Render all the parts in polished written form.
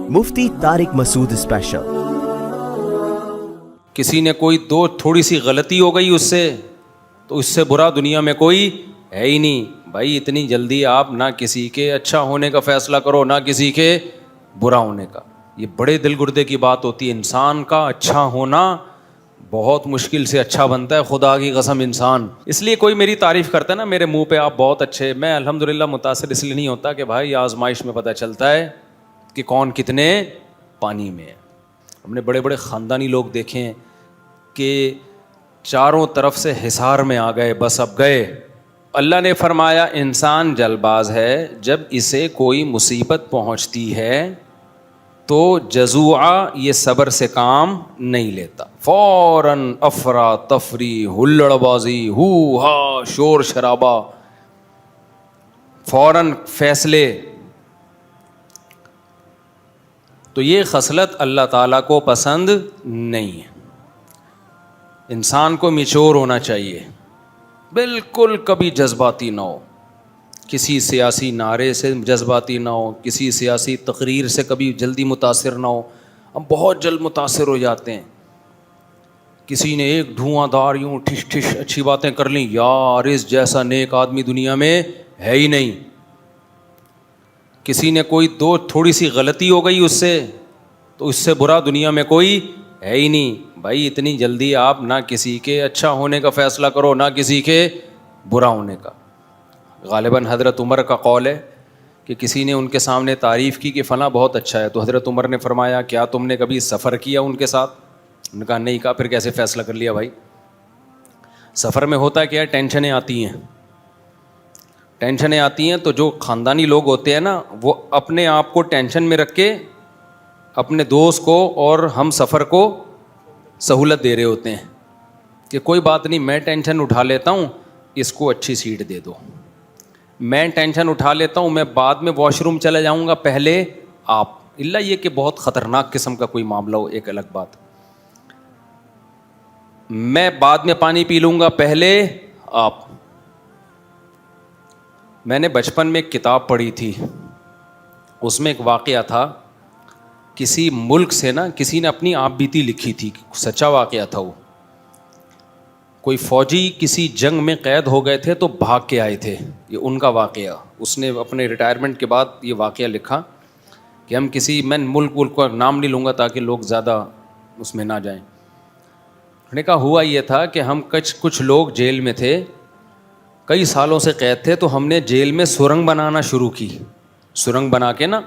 مفتی طارق مسعود special. کسی نے کوئی دو تھوڑی سی غلطی ہو گئی اس سے تو اس سے برا دنیا میں کوئی ہے ہی نہیں بھائی۔ اتنی جلدی آپ نہ کسی کے اچھا ہونے کا فیصلہ کرو نہ کسی کے برا ہونے کا۔ یہ بڑے دل گردے کی بات ہوتی ہے۔ انسان کا اچھا ہونا بہت مشکل سے اچھا بنتا ہے، خدا کی قسم انسان۔ اس لیے کوئی میری تعریف کرتا ہے نا میرے منہ پہ آپ بہت اچھے، میں الحمدللہ متاثر اس لیے نہیں ہوتا کہ بھائی آزمائش میں پتہ چلتا ہے کہ کون کتنے پانی میں ہے۔ ہم نے بڑے بڑے خاندانی لوگ دیکھے ہیں کہ چاروں طرف سے حصار میں آ گئے، بس اب گئے۔ اللہ نے فرمایا انسان جلد باز ہے، جب اسے کوئی مصیبت پہنچتی ہے تو جزوعہ یہ صبر سے کام نہیں لیتا، فوراً افرا تفری، ہلڑ بازی، ہو ہا، شور شرابہ، فوراً فیصلے۔ تو یہ خصلت اللہ تعالیٰ کو پسند نہیں ہے۔ انسان کو میچور ہونا چاہیے، بالکل کبھی جذباتی نہ ہو، کسی سیاسی نعرے سے جذباتی نہ ہو، کسی سیاسی تقریر سے کبھی جلدی متاثر نہ ہو۔ ہم بہت جلد متاثر ہو جاتے ہیں، کسی نے ایک دھواں دار یوں ٹھش ٹھش اچھی باتیں کر لیں، یار اس جیسا نیک آدمی دنیا میں ہے ہی نہیں۔ کسی نے کوئی دو تھوڑی سی غلطی ہو گئی اس سے تو اس سے برا دنیا میں کوئی ہے ہی نہیں بھائی۔ اتنی جلدی آپ نہ کسی کے اچھا ہونے کا فیصلہ کرو نہ کسی کے برا ہونے کا۔ غالباً حضرت عمر کا قول ہے کہ کسی نے ان کے سامنے تعریف کی کہ فلاں بہت اچھا ہے، تو حضرت عمر نے فرمایا کیا تم نے کبھی سفر کیا ان کے ساتھ؟ انہوں نے کہا نہیں۔ کہا پھر کیسے فیصلہ کر لیا بھائی؟ سفر میں ہوتا ہے کیا، ٹینشنیں آتی ہیں، ٹینشنیں آتی ہیں تو جو خاندانی لوگ ہوتے ہیں نا وہ اپنے آپ کو ٹینشن میں رکھ کے اپنے دوست کو اور ہم سفر کو سہولت دے رہے ہوتے ہیں کہ کوئی بات نہیں، میں ٹینشن اٹھا لیتا ہوں، اس کو اچھی سیٹ دے دو، میں ٹینشن اٹھا لیتا ہوں، میں بعد میں واش روم چلا جاؤں گا، پہلے آپ۔ اللہ یہ کہ بہت خطرناک قسم کا کوئی معاملہ ہو ایک الگ بات، میں بعد میں پانی پی لوں گا، پہلے آپ۔ میں نے بچپن میں ایک کتاب پڑھی تھی، اس میں ایک واقعہ تھا، کسی ملک سے نا کسی نے اپنی آپ بیتی لکھی تھی، سچا واقعہ تھا وہ۔ کوئی فوجی کسی جنگ میں قید ہو گئے تھے تو بھاگ کے آئے تھے، یہ ان کا واقعہ۔ اس نے اپنے ریٹائرمنٹ کے بعد یہ واقعہ لکھا کہ ہم کسی، میں ملک کا نام نہیں لوں گا تاکہ لوگ زیادہ اس میں نہ جائیں۔ انہوں نے کہا ہوا یہ تھا کہ ہم کچھ لوگ جیل میں تھے، کئی سالوں سے قید تھے، تو ہم نے جیل میں سرنگ بنانا شروع کی۔ سرنگ بنا کے نا،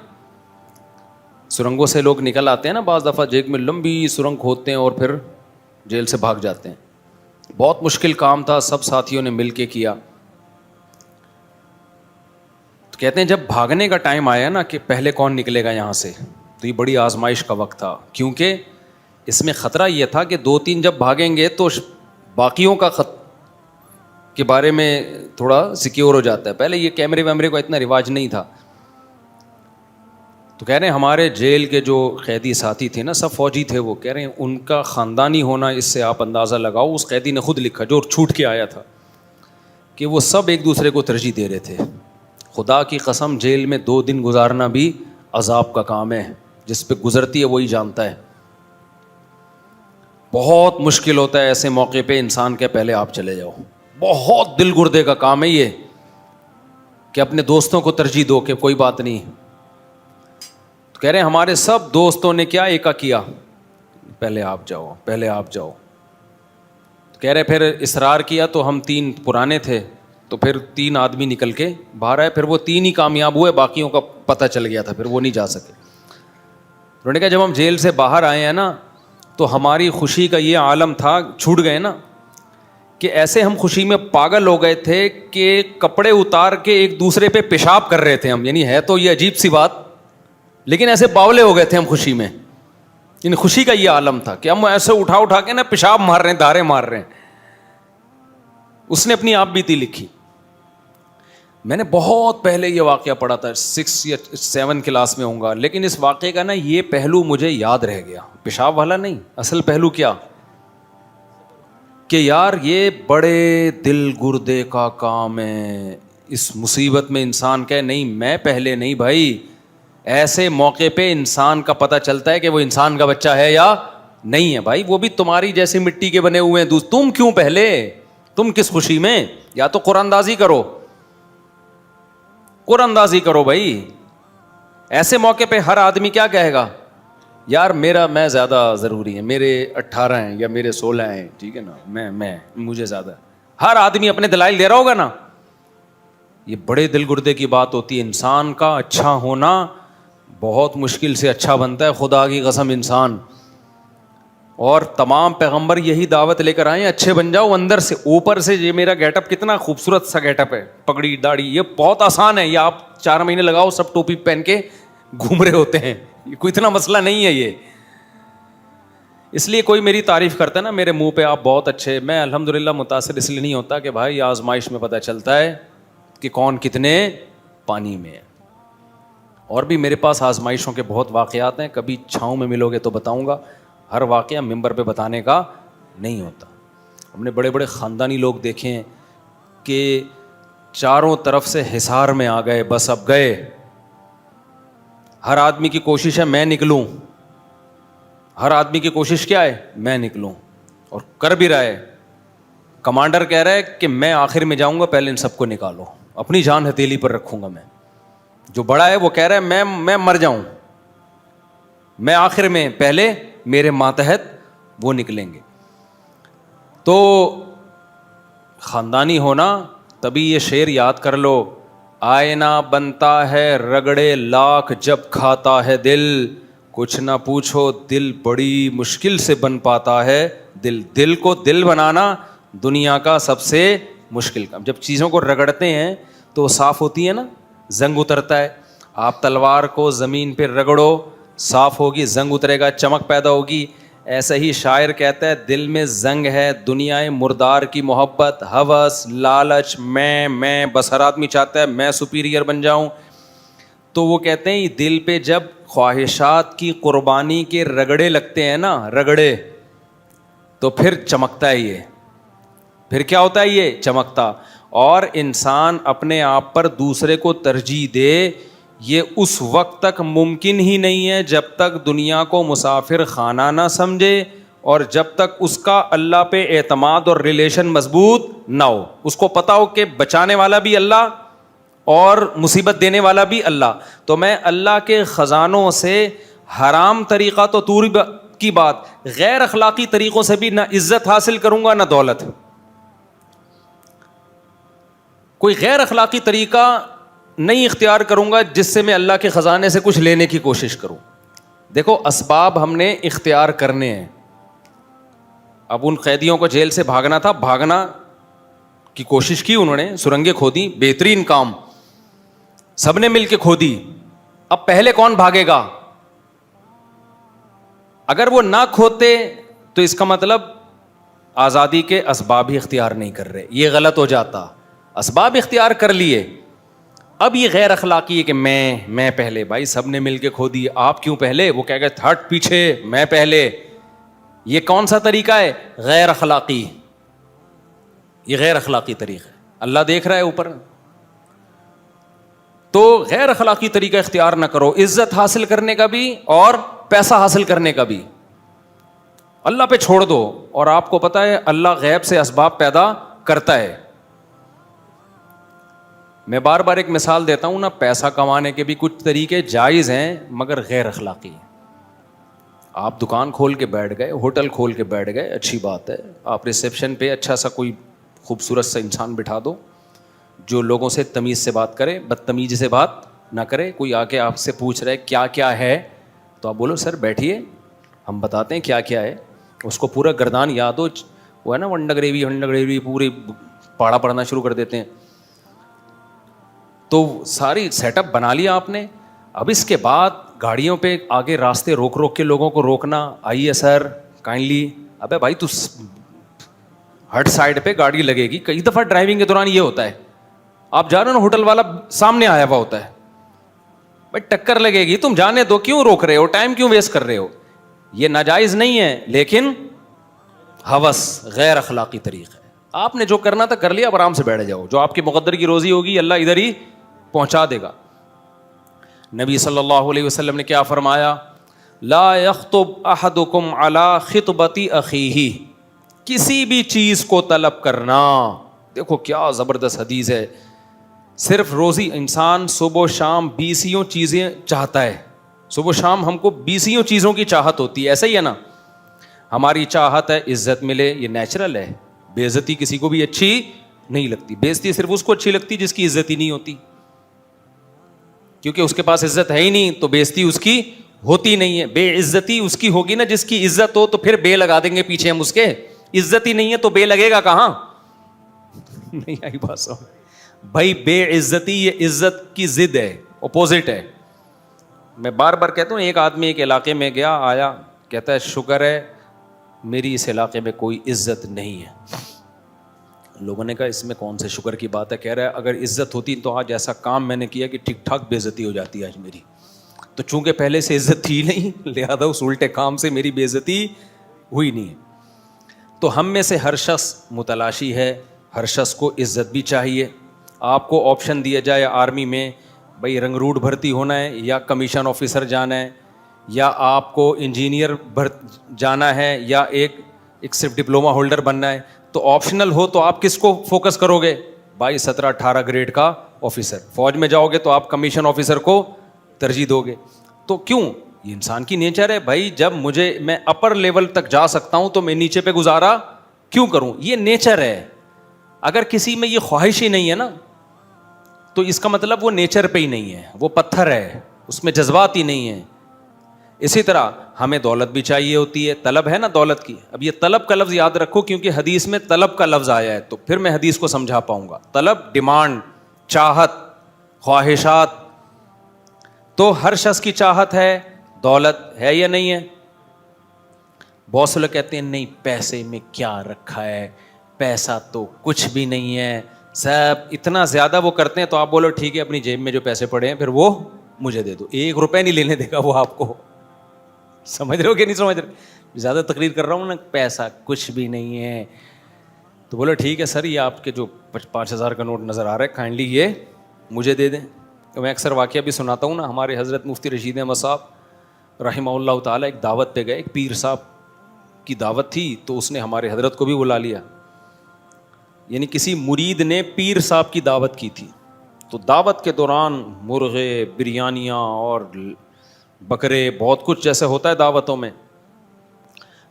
سرنگوں سے لوگ نکل آتے ہیں نا بعض دفعہ، جیل میں لمبی سرنگ کھودتے ہیں اور پھر جیل سے بھاگ جاتے ہیں۔ بہت مشکل کام تھا، سب ساتھیوں نے مل کے کیا۔ تو کہتے ہیں جب بھاگنے کا ٹائم آیا نا کہ پہلے کون نکلے گا یہاں سے، تو یہ بڑی آزمائش کا وقت تھا، کیونکہ اس میں خطرہ یہ تھا کہ 2-3 جب بھاگیں گے تو باقیوں کا کے بارے میں تھوڑا سیکیور ہو جاتا ہے۔ پہلے یہ کیمرے ویمرے کا اتنا رواج نہیں تھا۔ تو کہہ رہے ہیں ہمارے جیل کے جو قیدی ساتھی تھے نا، سب فوجی تھے، وہ کہہ رہے ہیں ان کا خاندانی ہونا، اس سے آپ اندازہ لگاؤ۔ اس قیدی نے خود لکھا جو چھوٹ کے آیا تھا کہ وہ سب ایک دوسرے کو ترجیح دے رہے تھے۔ خدا کی قسم جیل میں 2 دن گزارنا بھی عذاب کا کام ہے، جس پہ گزرتی ہے وہی جانتا ہے۔ بہت مشکل ہوتا ہے ایسے موقع پہ انسان کے پہلے آپ چلے جاؤ، بہت دل گردے کا کام ہے یہ کہ اپنے دوستوں کو ترجیح دو کہ کوئی بات نہیں۔ تو کہہ رہے ہیں ہمارے سب دوستوں نے کیا ایکا کیا، پہلے آپ جاؤ، پہلے آپ جاؤ۔ تو کہہ رہے پھر اصرار کیا تو ہم 3 پرانے تھے، تو پھر 3 آدمی نکل کے باہر آئے، پھر وہ 3 ہی کامیاب ہوئے، باقیوں کا پتہ چل گیا تھا، پھر وہ نہیں جا سکے۔ انہوں نے کہا جب ہم جیل سے باہر آئے ہیں نا تو ہماری خوشی کا یہ عالم تھا، چھوٹ گئے نا، کہ ایسے ہم خوشی میں پاگل ہو گئے تھے کہ کپڑے اتار کے ایک دوسرے پہ پیشاب کر رہے تھے ہم۔ یعنی ہے تو یہ عجیب سی بات، لیکن ایسے باولے ہو گئے تھے ہم خوشی میں۔ یعنی خوشی کا یہ عالم تھا کہ ہم ایسے اٹھا کے نا پیشاب مار رہے ہیں، دھارے مار رہے ہیں۔ اس نے اپنی آپ بیتی لکھی۔ میں نے بہت پہلے یہ واقعہ پڑھا تھا، 6 یا 7 کلاس میں ہوں گا، لیکن اس واقعے کا نا یہ پہلو مجھے یاد رہ گیا، پیشاب والا نہیں، اصل پہلو کیا کہ یار یہ بڑے دل گردے کا کام ہے۔ اس مصیبت میں انسان کہے نہیں میں پہلے نہیں بھائی، ایسے موقع پہ انسان کا پتہ چلتا ہے کہ وہ انسان کا بچہ ہے یا نہیں ہے. بھائی وہ بھی تمہاری جیسی مٹی کے بنے ہوئے ہیں, تم کیوں پہلے, تم کس خوشی میں؟ یا تو قرآن اندازی کرو, قرآن اندازی کرو بھائی. ایسے موقع پہ ہر آدمی کیا کہے گا, یار میں زیادہ ضروری ہے, میرے 18 ہیں یا میرے 16 ہیں, ٹھیک ہے نا, میں مجھے زیادہ. ہر آدمی اپنے دلائل دے رہا ہوگا نا. یہ بڑے دل گردے کی بات ہوتی ہے. انسان کا اچھا ہونا بہت مشکل سے اچھا بنتا ہے, خدا کی قسم انسان. اور تمام پیغمبر یہی دعوت لے کر آئے ہیں, اچھے بن جاؤ اندر سے. اوپر سے یہ میرا گیٹ اپ کتنا خوبصورت سا گیٹ اپ ہے, پگڑی داڑھی, یہ بہت آسان ہے. یہ آپ 4 مہینے لگاؤ, سب ٹوپی پہن کے گھوم رہے ہوتے ہیں, یہ کوئی اتنا مسئلہ نہیں ہے یہ. اس لیے کوئی میری تعریف کرتا ہے نا میرے منہ پہ, آپ بہت اچھے, میں الحمدللہ متاثر اس لیے نہیں ہوتا کہ بھائی آزمائش میں پتہ چلتا ہے کہ کون کتنے پانی میں ہے. اور بھی میرے پاس آزمائشوں کے بہت واقعات ہیں, کبھی چھاؤں میں ملو گے تو بتاؤں گا. ہر واقعہ ممبر پہ بتانے کا نہیں ہوتا. ہم نے بڑے بڑے خاندانی لوگ دیکھے ہیں کہ چاروں طرف سے حصار میں آ گئے, بس اب گئے. ہر آدمی کی کوشش ہے میں نکلوں, ہر آدمی کی کوشش کیا ہے, میں نکلوں, اور کر بھی رہا ہے. کمانڈر کہہ رہا ہے کہ میں آخر میں جاؤں گا, پہلے ان سب کو نکالو, اپنی جان ہتھیلی پر رکھوں گا میں. جو بڑا ہے وہ کہہ رہا ہے میں مر جاؤں, میں آخر میں, پہلے میرے ماتحت وہ نکلیں گے. تو خاندانی ہونا, تبھی یہ شعر یاد کر لو, آئینہ بنتا ہے رگڑے لاکھ جب کھاتا ہے دل, کچھ نہ پوچھو دل بڑی مشکل سے بن پاتا ہے دل. دل کو دل بنانا دنیا کا سب سے مشکل کام. جب چیزوں کو رگڑتے ہیں تو وہ صاف ہوتی ہے نا, زنگ اترتا ہے. آپ تلوار کو زمین پہ رگڑو, صاف ہوگی, زنگ اترے گا, چمک پیدا ہوگی. ایسا ہی شاعر کہتا ہے دل میں زنگ ہے دنیائے مردار کی محبت, ہوس, لالچ, میں بس ہر آدمی چاہتا ہے میں سپیریئر بن جاؤں. تو وہ کہتے ہیں دل پہ جب خواہشات کی قربانی کے رگڑے لگتے ہیں نا, رگڑے, تو پھر چمکتا ہے یہ, پھر کیا ہوتا ہے یہ چمکتا. اور انسان اپنے آپ پر دوسرے کو ترجیح دے, یہ اس وقت تک ممکن ہی نہیں ہے جب تک دنیا کو مسافر خانہ نہ سمجھے, اور جب تک اس کا اللہ پہ اعتماد اور ریلیشن مضبوط نہ ہو. اس کو پتا ہو کہ بچانے والا بھی اللہ اور مصیبت دینے والا بھی اللہ. تو میں اللہ کے خزانوں سے حرام طریقہ تو دور کی بات, غیر اخلاقی طریقوں سے بھی نہ عزت حاصل کروں گا نہ دولت. کوئی غیر اخلاقی طریقہ نہیں اختیار کروں گا جس سے میں اللہ کے خزانے سے کچھ لینے کی کوشش کروں. دیکھو اسباب ہم نے اختیار کرنے ہیں. اب ان قیدیوں کو جیل سے بھاگنا تھا, بھاگنا کی کوشش کی انہوں نے, سرنگیں کھودی, بہترین کام, سب نے مل کے کھودی. اب پہلے کون بھاگے گا؟ اگر وہ نہ کھودتے تو اس کا مطلب آزادی کے اسباب ہی اختیار نہیں کر رہے, یہ غلط ہو جاتا. اسباب اختیار کر لیے, اب یہ غیر اخلاقی ہے کہ میں پہلے. بھائی سب نے مل کے کھودی, آپ کیوں پہلے؟ وہ کہہ گئے ہٹ پیچھے, میں پہلے. یہ کون سا طریقہ ہے؟ غیر اخلاقی. یہ غیر اخلاقی طریقہ ہے, اللہ دیکھ رہا ہے اوپر. تو غیر اخلاقی طریقہ اختیار نہ کرو, عزت حاصل کرنے کا بھی اور پیسہ حاصل کرنے کا بھی. اللہ پہ چھوڑ دو. اور آپ کو پتا ہے اللہ غیب سے اسباب پیدا کرتا ہے. میں بار بار ایک مثال دیتا ہوں نا, پیسہ کمانے کے بھی کچھ طریقے جائز ہیں مگر غیر اخلاقی ہیں. آپ دکان کھول کے بیٹھ گئے, ہوٹل کھول کے بیٹھ گئے, اچھی بات ہے. آپ ریسیپشن پہ اچھا سا کوئی خوبصورت سا انسان بٹھا دو جو لوگوں سے تمیز سے بات کرے, بدتمیزی سے بات نہ کرے. کوئی آ کے آپ سے پوچھ رہے کیا کیا ہے, تو آپ بولو سر بیٹھیے ہم بتاتے ہیں کیا کیا ہے. اس کو پورا گردان یاد ہو, وہ ہے نا ونڈا گریوی پوری پاڑا پڑھنا شروع کر دیتے ہیں. تو ساری سیٹ اپ بنا لیا آپ نے. اب اس کے بعد گاڑیوں پہ آگے راستے روک روک کے لوگوں کو روکنا, آئیے سر کائنڈلی, ابے بھائی تو ہٹ سائڈ پہ گاڑی لگے گی. کئی دفعہ ڈرائیونگ کے دوران یہ ہوتا ہے, آپ جا رہے ہو نا, ہوٹل والا سامنے آیا ہوا ہوتا ہے, بھائی ٹکر لگے گی, تم جانے دو, کیوں روک رہے ہو, ٹائم کیوں ویسٹ کر رہے ہو. یہ ناجائز نہیں ہے لیکن ہوس غیر اخلاقی طریقہ ہے. آپ نے جو کرنا تھا کر لیا, اب آرام سے بیٹھ جاؤ. جو آپ کی مقدر کی روزی ہوگی اللہ ادھر ہی پہنچا دے گا. نبی صلی اللہ علیہ وسلم نے کیا فرمایا؟ لا یخطب احدکم علی خطبۃ اخیہ، کسی بھی چیز کو طلب کرنا. دیکھو کیا زبردست حدیث ہے. صرف روزی انسان صبح و شام 20 چیزیں چاہتا ہے. صبح و شام ہم کو 20 چیزوں کی چاہت ہوتی ہے, ایسا ہی ہے نا. ہماری چاہت ہے عزت ملے, یہ نیچرل ہے. بے عزتی کسی کو بھی اچھی نہیں لگتی. بے عزتی صرف اس کو اچھی لگتی جس کی عزت ہی نہیں ہوتی, کیونکہ اس کے پاس عزت ہے ہی نہیں تو بے عزتی اس کی ہوتی نہیں ہے. بے عزتی اس کی ہوگی نا جس کی عزت ہو, تو پھر بے لگا دیں گے پیچھے ہم اس کے. عزت ہی نہیں ہے تو بے لگے گا کہاں؟ نہیں آئی بات سمجھ بھائی. بے عزتی یہ عزت کی ضد ہے, اپوزٹ ہے. میں بار بار کہتا ہوں, ایک آدمی ایک علاقے میں گیا, آیا, کہتا ہے شکر ہے میری اس علاقے میں کوئی عزت نہیں ہے. لوگوں نے کہا اس میں کون سے شکر کی بات ہے؟ کہہ رہا ہے اگر عزت ہوتی تو آج ایسا کام میں نے کیا کہ ٹھیک ٹھاک بے عزتی ہو جاتی ہے آج میری. تو چونکہ پہلے سے عزت تھی نہیں, لہذا اس الٹے کام سے میری بے عزتی ہوئی نہیں. تو ہم میں سے ہر شخص متلاشی ہے, ہر شخص کو عزت بھی چاہیے. آپ کو آپشن دیا جائے آرمی میں, بھائی رنگ روٹ بھرتی ہونا ہے یا کمیشن آفیسر جانا ہے, یا آپ کو انجینئر جانا ہے, یا ایک صرف ڈپلوما ہولڈر بننا ہے, تو آپشنل ہو تو آپ کس کو فوکس کرو گے؟ 22, 17, 18 گریڈ کا آفیسر. فوج میں جاؤ گے تو آپ کمیشن آفیسر کو ترجیح دو گے. تو کیوں؟ یہ انسان کی نیچر ہے بھائی. جب میں اپر لیول تک جا سکتا ہوں تو میں نیچے پہ گزارا کیوں کروں؟ یہ نیچر ہے. اگر کسی میں یہ خواہش ہی نہیں ہے نا, تو اس کا مطلب وہ نیچر پہ ہی نہیں ہے, وہ پتھر ہے, اس میں جذبات ہی نہیں ہے. اسی طرح ہمیں دولت بھی چاہیے ہوتی ہے, طلب ہے نا دولت کی. اب یہ طلب کا لفظ یاد رکھو کیونکہ حدیث میں طلب کا لفظ آیا ہے, تو پھر میں حدیث کو سمجھا پاؤں گا. طلب, ڈیمانڈ, چاہت, خواہشات. تو ہر شخص کی چاہت ہے دولت, ہے یا نہیں ہے؟ بہت سے لوگ کہتے ہیں نہیں پیسے میں کیا رکھا ہے, پیسہ تو کچھ بھی نہیں ہے, سب اتنا زیادہ وہ کرتے ہیں. تو آپ بولو ٹھیک ہے, اپنی جیب میں جو پیسے پڑے ہیں پھر وہ مجھے دے دو. 1 روپے نہیں لینے دے گا وہ آپ کو. سمجھ رہے ہو کہ نہیں سمجھ رہے؟ زیادہ تقریر کر رہا ہوں نا, پیسہ کچھ بھی نہیں ہے. تو بولو ٹھیک ہے سر, یہ آپ کے جو 5,000 کا نوٹ نظر آ رہا ہے کائنڈلی یہ مجھے دے دیں. میں اکثر واقعہ بھی سناتا ہوں نا. ہمارے حضرت مفتی رشید احمد صاحب رحمہ اللہ تعالیٰ ایک دعوت پہ گئے, ایک پیر صاحب کی دعوت تھی, تو اس نے ہمارے حضرت کو بھی بلا لیا. یعنی کسی مرید نے پیر صاحب کی دعوت کی تھی. تو دعوت کے دوران مرغے, بریانیاں اور بکرے, بہت کچھ جیسے ہوتا ہے دعوتوں میں.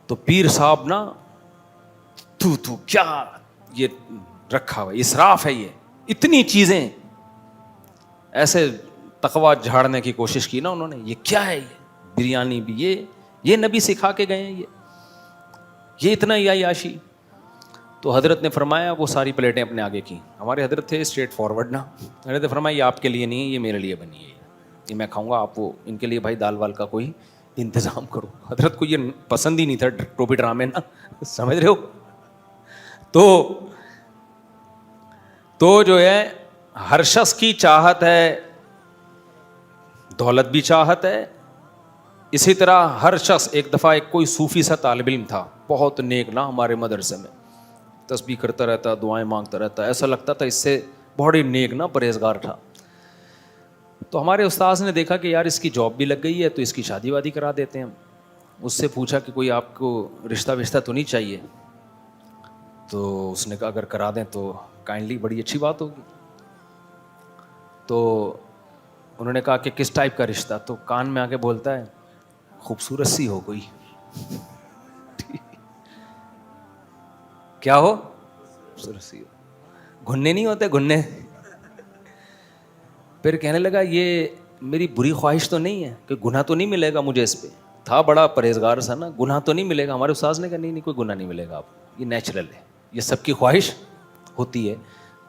تو پیر صاحب نا تو کیا یہ رکھا ہوا, اسراف ہے یہ, اتنی چیزیں. ایسے تقویٰ جھاڑنے کی کوشش کی نا انہوں نے, یہ کیا ہے, یہ بریانی بھی, یہ نبی سکھا کے گئے ہیں, یہ اتنا عیاشی. تو حضرت نے فرمایا, وہ ساری پلیٹیں اپنے آگے کی. ہمارے حضرت تھے اسٹریٹ فارورڈ نا. حضرت نے فرمایا یہ آپ کے لیے نہیں ہے, یہ میرے لیے بنی ہے, یہ میں کھاؤں گا, آپ وہ ان کے لیے بھائی دال وال کا کوئی انتظام کرو. حضرت کو یہ پسند ہی نہیں تھا ٹوپی ڈرامے نا, سمجھ رہے ہو. تو جو ہے ہر شخص کی چاہت ہے, دولت بھی چاہت ہے. اسی طرح ہر شخص, ایک دفعہ ایک کوئی صوفی سا طالب علم تھا, بہت نیک نا, ہمارے مدرسے میں تسبیح کرتا رہتا, دعائیں مانگتا رہتا, ایسا لگتا تھا اس سے بہت ہی نیک نا, پرہیزگار تھا. تو ہمارے استاذ نے دیکھا کہ یار اس کی جاب بھی لگ گئی ہے, تو اس کی شادی وادی کرا دیتے ہیں. اس سے پوچھا کہ کوئی آپ کو رشتہ وشتہ تو نہیں چاہیے؟ تو اس نے کہا اگر کرا دیں تو کائنڈلی, بڑی اچھی بات ہوگی. تو انہوں نے کہا کہ کس ٹائپ کا رشتہ؟ تو کان میں آ کے بولتا ہے خوبصورت سی ہو کوئی. کیا ہو؟ خوبصورت سی ہو. گھننے نہیں ہوتے, گھننے. پھر کہنے لگا یہ میری بری خواہش تو نہیں ہے, کہ گناہ تو نہیں ملے گا مجھے اس پہ. تھا بڑا پرہیزگار سا نا, گناہ تو نہیں ملے گا. ہمارے استاذ نے کہا نہیں کوئی گناہ نہیں ملے گا آپ, یہ نیچرل ہے, یہ سب کی خواہش ہوتی ہے.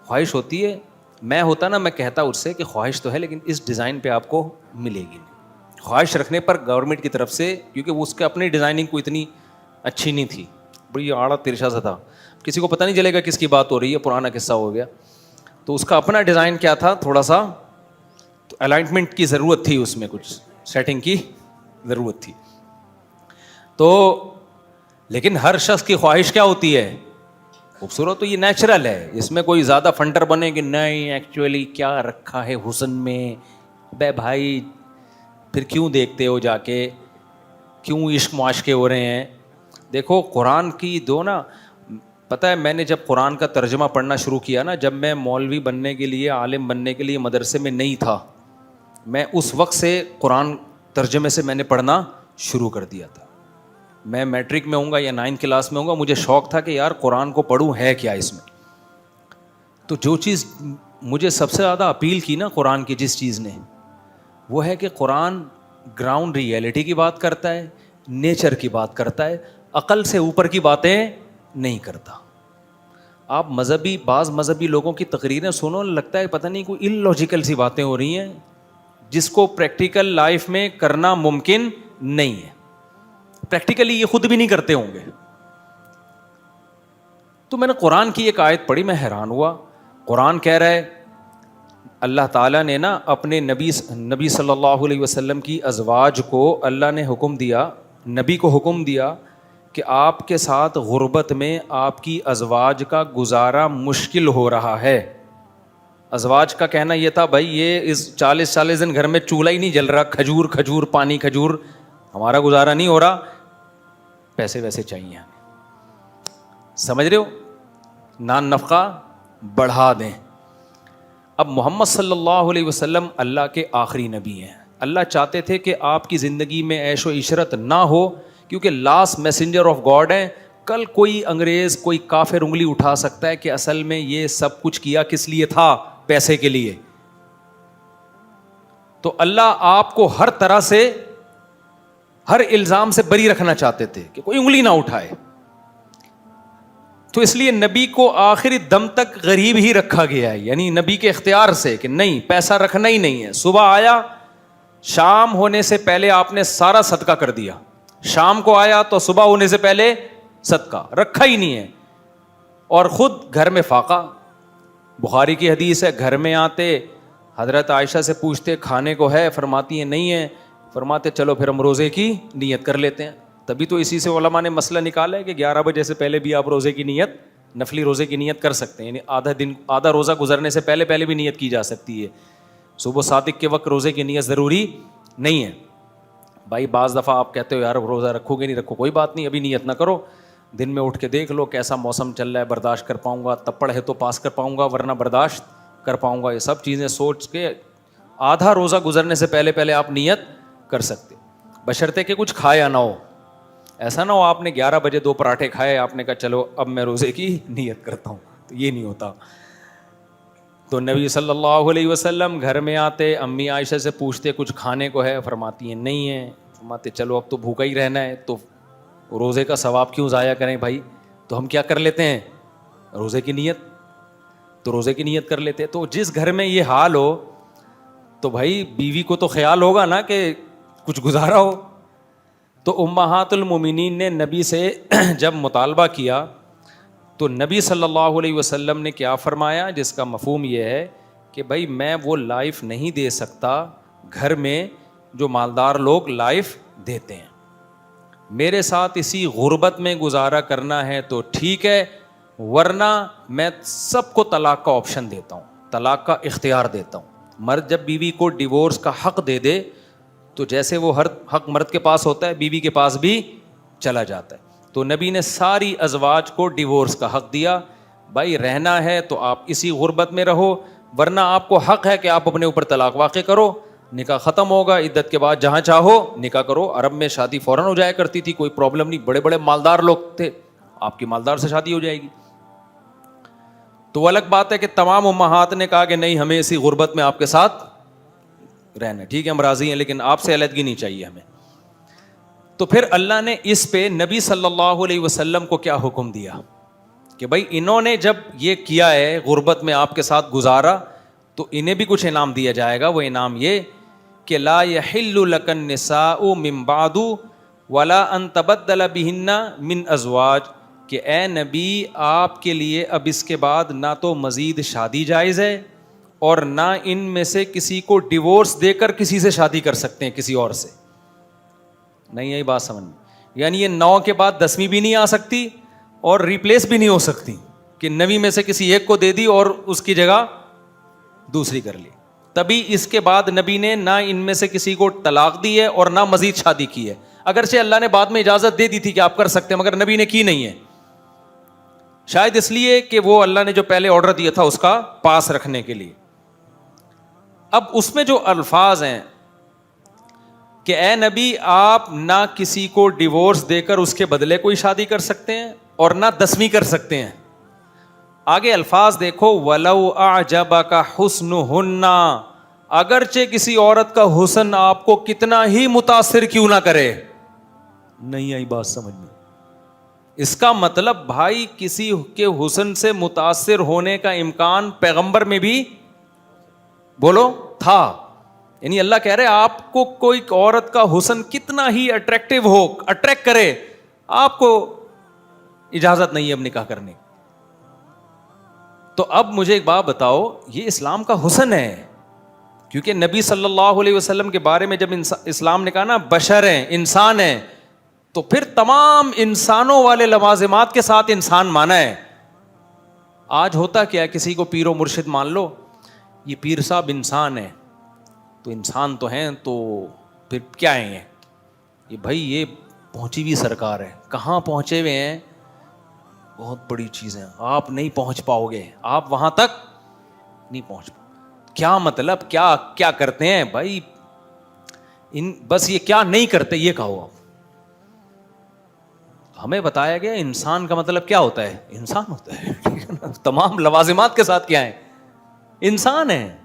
خواہش ہوتی ہے. میں ہوتا نا, میں کہتا اس سے کہ خواہش تو ہے لیکن اس ڈیزائن پہ آپ کو ملے گی نہیں. خواہش رکھنے پر گورنمنٹ کی طرف سے, کیونکہ وہ اس کے اپنی ڈیزائننگ کو اتنی اچھی نہیں تھی, بڑی آڑا ترشا سا تھا, کسی کو پتہ نہیں چلے گا کس کی بات ہو رہی ہے, پرانا قصہ ہو گیا. تو اس کا اپنا ڈیزائن کیا تھا, تھوڑا سا تو الائنمنٹ کی ضرورت تھی, اس میں کچھ سیٹنگ کی ضرورت تھی. تو لیکن ہر شخص کی خواہش کیا ہوتی ہے؟ خوبصورت. تو یہ نیچرل ہے, اس میں کوئی زیادہ فنٹر بنے کہ نہیں ایکچولی کیا رکھا ہے حسن میں. بے بھائی پھر کیوں دیکھتے ہو جا کے, کیوں عشق معاشقے ہو رہے ہیں. دیکھو قرآن کی دو نا, پتہ ہے میں نے جب قرآن کا ترجمہ پڑھنا شروع کیا نا, جب میں مولوی بننے کے لیے, عالم بننے کے لیے مدرسے میں نہیں تھا, میں اس وقت سے قرآن ترجمے سے میں نے پڑھنا شروع کر دیا تھا. میں میٹرک میں ہوں گا یا 9 کلاس میں ہوں گا, مجھے شوق تھا کہ یار قرآن کو پڑھوں, ہے کیا اس میں. تو جو چیز مجھے سب سے زیادہ اپیل کی نا قرآن کی, جس چیز نے, وہ ہے کہ قرآن گراؤنڈ ریئلٹی کی بات کرتا ہے, نیچر کی بات کرتا ہے, عقل سے اوپر کی باتیں نہیں کرتا. آپ بعض مذہبی لوگوں کی تقریریں سنو, لگتا ہے پتہ نہیں کوئی اللاجیکل سی باتیں ہو رہی ہیں جس کو پریکٹیکل لائف میں کرنا ممکن نہیں ہے. پریکٹیکلی یہ خود بھی نہیں کرتے ہوں گے. تو میں نے قرآن کی ایک آیت پڑھی, میں حیران ہوا. قرآن کہہ رہا ہے, اللہ تعالیٰ نے نا اپنے نبی صلی اللہ علیہ وسلم کی ازواج کو اللہ نے حکم دیا, نبی کو حکم دیا کہ آپ کے ساتھ غربت میں آپ کی ازواج کا گزارا مشکل ہو رہا ہے. ازواج کا کہنا یہ تھا, بھائی یہ اس 40 دن گھر میں چولہا ہی نہیں جل رہا, کھجور پانی کھجور, ہمارا گزارا نہیں ہو رہا, پیسے ویسے چاہیے ہمیں. سمجھ رہے ہو, نان نفقہ بڑھا دیں. اب محمد صلی اللہ علیہ وسلم اللہ کے آخری نبی ہیں. اللہ چاہتے تھے کہ آپ کی زندگی میں عیش و عشرت نہ ہو, کیونکہ لاسٹ میسنجر آف گاڈ ہیں. کل کوئی انگریز, کوئی کافر انگلی اٹھا سکتا ہے کہ اصل میں یہ سب کچھ کیا کس لیے تھا, پیسے کے لیے. تو اللہ آپ کو ہر طرح سے, ہر الزام سے بری رکھنا چاہتے تھے کہ کوئی انگلی نہ اٹھائے. تو اس لیے نبی کو آخری دم تک غریب ہی رکھا گیا ہے, یعنی نبی کے اختیار سے کہ نہیں, پیسہ رکھنا ہی نہیں ہے. صبح آیا, شام ہونے سے پہلے آپ نے سارا صدقہ کر دیا. شام کو آیا تو صبح ہونے سے پہلے صدقہ رکھا ہی نہیں ہے. اور خود گھر میں فاقہ. بخاری کی حدیث ہے, گھر میں آتے حضرت عائشہ سے پوچھتے کھانے کو ہے, فرماتی ہیں نہیں ہے, فرماتے چلو پھر ہم روزے کی نیت کر لیتے ہیں. تبھی تو اسی سے علماء نے مسئلہ نکالا ہے کہ 11 بجے سے پہلے بھی آپ روزے کی نیت, نفلی روزے کی نیت کر سکتے ہیں. یعنی آدھا روزہ گزرنے سے پہلے بھی نیت کی جا سکتی ہے. صبح صادق کے وقت روزے کی نیت ضروری نہیں ہے. بھائی بعض دفعہ آپ کہتے ہو یار روزہ رکھو گے نہیں, رکھو, کوئی بات نہیں, ابھی نیت نہ کرو. دن میں اٹھ کے دیکھ لو کیسا موسم چل رہا ہے, برداشت کر پاؤں گا, تپڑ ہے تو پاس کر پاؤں گا, ورنہ برداشت کر پاؤں گا. یہ سب چیزیں سوچ کے آدھا روزہ گزرنے سے پہلے آپ نیت کر سکتے, بشرطے کہ کچھ کھایا نہ ہو. ایسا نہ ہو آپ نے 11 بجے 2 پراٹھے کھائے, آپ نے کہا چلو اب میں روزے کی نیت کرتا ہوں, تو یہ نہیں ہوتا. تو نبی صلی اللہ علیہ وسلم گھر میں آتے, امی عائشہ سے پوچھتے کچھ کھانے کو ہے, فرماتی ہیں نہیں ہے. فرماتے چلو اب تو بھوکا ہی رہنا ہے, تو روزے کا ثواب کیوں ضائع کریں بھائی, تو ہم کیا کر لیتے ہیں, روزے کی نیت. تو روزے کی نیت کر لیتے. تو جس گھر میں یہ حال ہو تو بھائی بیوی کو تو خیال ہوگا نا کہ کچھ گزارا ہو. تو امہات المومنین نے نبی سے جب مطالبہ کیا تو نبی صلی اللہ علیہ وسلم نے کیا فرمایا, جس کا مفہوم یہ ہے کہ بھائی میں وہ لائف نہیں دے سکتا گھر میں جو مالدار لوگ لائف دیتے ہیں. میرے ساتھ اسی غربت میں گزارا کرنا ہے تو ٹھیک ہے, ورنہ میں سب کو طلاق کا آپشن دیتا ہوں, طلاق کا اختیار دیتا ہوں. مرد جب بیوی کو ڈیورس کا حق دے دے تو جیسے وہ ہر حق مرد کے پاس ہوتا ہے, بیوی کے پاس بھی چلا جاتا ہے. تو نبی نے ساری ازواج کو ڈیورس کا حق دیا. بھائی رہنا ہے تو آپ اسی غربت میں رہو, ورنہ آپ کو حق ہے کہ آپ اپنے اوپر طلاق واقع کرو. نکاح ختم ہوگا, عدت کے بعد جہاں چاہو نکاح کرو. عرب میں شادی فوراً ہو جایا کرتی تھی, کوئی پرابلم نہیں. بڑے بڑے مالدار لوگ تھے, آپ کی مالدار سے شادی ہو جائے گی. تو الگ بات ہے کہ تمام امہات نے کہا کہ نہیں, ہمیں اسی غربت میں آپ کے ساتھ رہنا. ٹھیک ہے ہم راضی ہیں, لیکن آپ سے علیحدگی نہیں چاہیے ہمیں. تو پھر اللہ نے اس پہ نبی صلی اللہ علیہ وسلم کو کیا حکم دیا کہ بھائی انہوں نے جب یہ کیا ہے غربت میں آپ کے ساتھ گزارا, تو انہیں بھی کچھ انعام دیا جائے گا. وہ انعام یہ کہ لا یحل لک النساء من بعد ولا ان تبدل بہن من ازواج, کہ اے نبی آپ کے لیے اب اس کے بعد نہ تو مزید شادی جائز ہے اور نہ ان میں سے کسی کو ڈیورس دے کر کسی سے شادی کر سکتے ہیں کسی اور سے. نہیں یہی بات سمجھ میں, یعنی یہ 9 کے بعد 10ویں بھی نہیں آ سکتی اور ریپلیس بھی نہیں ہو سکتی کہ 9 میں سے کسی ایک کو دے دی اور اس کی جگہ دوسری کر لی. تبھی اس کے بعد نبی نے نہ ان میں سے کسی کو طلاق دی ہے اور نہ مزید شادی کی ہے. اگرچہ اللہ نے بعد میں اجازت دے دی تھی کہ آپ کر سکتے ہیں, مگر نبی نے کی نہیں ہے. شاید اس لیے کہ وہ اللہ نے جو پہلے آرڈر دیا تھا اس کا پاس رکھنے کے لیے. اب اس میں جو الفاظ ہیں کہ اے نبی آپ نہ کسی کو ڈیورس دے کر اس کے بدلے کوئی شادی کر سکتے ہیں اور نہ 10ویں کر سکتے ہیں. آگے الفاظ دیکھو, وَلَوْ أَعْجَبَكَ حُسْنُهُنَّ, اگرچہ کسی عورت کا حسن آپ کو کتنا ہی متاثر کیوں نہ کرے. نہیں آئی بات سمجھ میں؟ اس کا مطلب بھائی کسی کے حسن سے متاثر ہونے کا امکان پیغمبر میں بھی بولو تھا. یعنی اللہ کہہ رہے آپ کو کوئی عورت کا حسن کتنا ہی اٹریکٹیو ہو, اٹریکٹ کرے, آپ کو اجازت نہیں ہے اب نکاح کرنے. تو اب مجھے ایک بات بتاؤ, یہ اسلام کا حسن ہے, کیونکہ نبی صلی اللہ علیہ وسلم کے بارے میں جب اسلام نے کہا نا بشر ہیں, انسان ہیں, تو پھر تمام انسانوں والے لوازمات کے ساتھ انسان مانا ہے. آج ہوتا کیا, کسی کو پیر و مرشد مان لو, یہ پیر صاحب انسان ہے, تو انسان تو ہیں, تو پھر کیا ہیں یہ بھائی, یہ پہنچی ہوئی سرکار ہے. کہاں پہنچے ہوئے ہیں, بہت بڑی چیزیں, آپ نہیں پہنچ پاؤ گے, آپ وہاں تک نہیں پہنچ پاؤ. کیا مطلب, کیا کرتے ہیں بھائی, بس یہ کیا نہیں کرتے یہ کہو. آپ ہمیں بتایا گیا انسان کا مطلب کیا ہوتا ہے, انسان ہوتا ہے, تمام لوازمات کے ساتھ کیا ہے, انسان ہے.